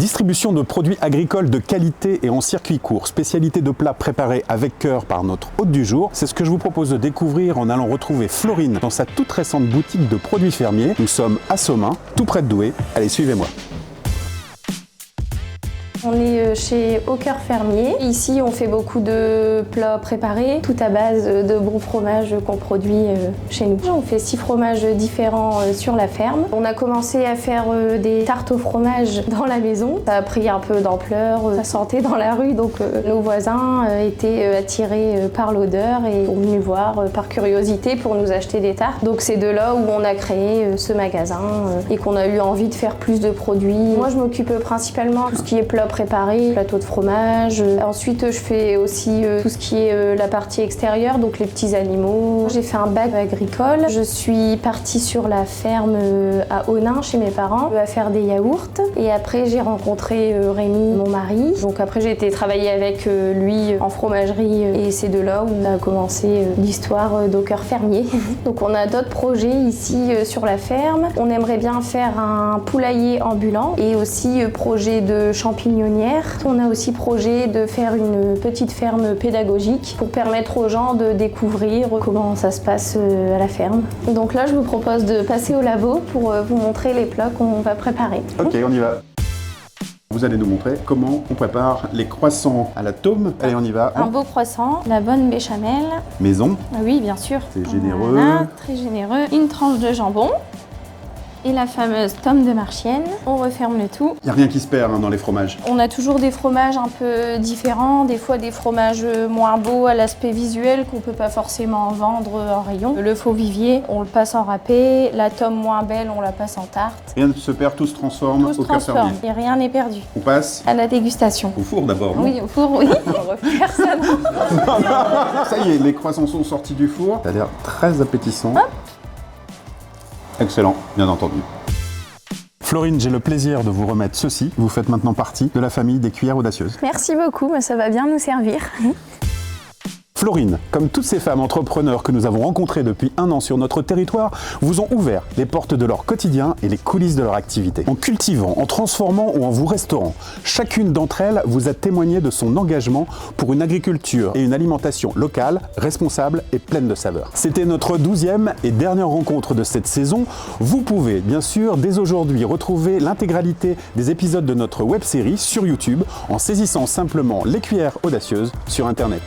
Distribution de produits agricoles de qualité et en circuit court, spécialité de plats préparés avec cœur par notre hôte du jour. C'est ce que je vous propose de découvrir en allant retrouver Florine dans sa toute récente boutique de produits fermiers. Nous sommes à Somain, tout près de Douai. Allez, suivez-moi. On est chez Au Cœur Fermier. Ici, on fait beaucoup de plats préparés, tout à base de bons fromages qu'on produit chez nous. On fait 6 fromages différents sur la ferme. On a commencé à faire des tartes au fromage dans la maison. Ça a pris un peu d'ampleur, ça sentait dans la rue, donc nos voisins étaient attirés par l'odeur et sont venus voir par curiosité pour nous acheter des tartes. Donc c'est de là où on a créé ce magasin et qu'on a eu envie de faire plus de produits. Moi, je m'occupe principalement de tout ce qui est plat préparé, plateau de fromage. Ensuite, je fais aussi tout ce qui est la partie extérieure, donc les petits animaux. J'ai fait un bac agricole. Je suis partie sur la ferme à Onin chez mes parents à faire des yaourts. Et après, j'ai rencontré Rémi, mon mari. Donc après, j'ai été travailler avec lui en fromagerie et c'est de là où a commencé l'histoire d'Au Cœur Fermier. Donc on a d'autres projets ici sur la ferme. On aimerait bien faire un poulailler ambulant et aussi projet de champignonnière. On a aussi projet de faire une petite ferme pédagogique pour permettre aux gens de découvrir comment ça se passe à la ferme. Donc là, je vous propose de passer au labo pour vous montrer les plats qu'on va préparer. Ok, on y va. Vous allez nous montrer comment on prépare les croissants à la tome. Allez, on y va. Un beau croissant, la bonne béchamel. Maison. Oui, bien sûr. C'est généreux. Voilà, très généreux. Une tranche de jambon. Et la fameuse tome de Marchienne. On referme le tout. Il n'y a rien qui se perd dans les fromages. On a toujours des fromages un peu différents, des fois des fromages moins beaux à l'aspect visuel qu'on ne peut pas forcément vendre en rayon. Le faux vivier, on le passe en râpé. La tome moins belle, on la passe en tarte. Rien ne se perd, tout se transforme Tout se au Cœur transforme Fermier. et rien n'est perdu. On passe À la dégustation. au four d'abord, non? Oui, au four, oui. On refaire ça, non? Ça y est, les croissants sont sortis du four. Ça a l'air très appétissant. Hop. Excellent, bien entendu. Florine, j'ai le plaisir de vous remettre ceci. Vous faites maintenant partie de la famille des cuillères audacieuses. Merci beaucoup, mais ça va bien nous servir. Florine, comme toutes ces femmes entrepreneurs que nous avons rencontrées depuis 1 an sur notre territoire, vous ont ouvert les portes de leur quotidien et les coulisses de leur activité. En cultivant, en transformant ou en vous restaurant, chacune d'entre elles vous a témoigné de son engagement pour une agriculture et une alimentation locale, responsable et pleine de saveurs. C'était notre 12e et dernière rencontre de cette saison. Vous pouvez bien sûr dès aujourd'hui retrouver l'intégralité des épisodes de notre web-série sur YouTube en saisissant simplement les cuillères audacieuses sur Internet.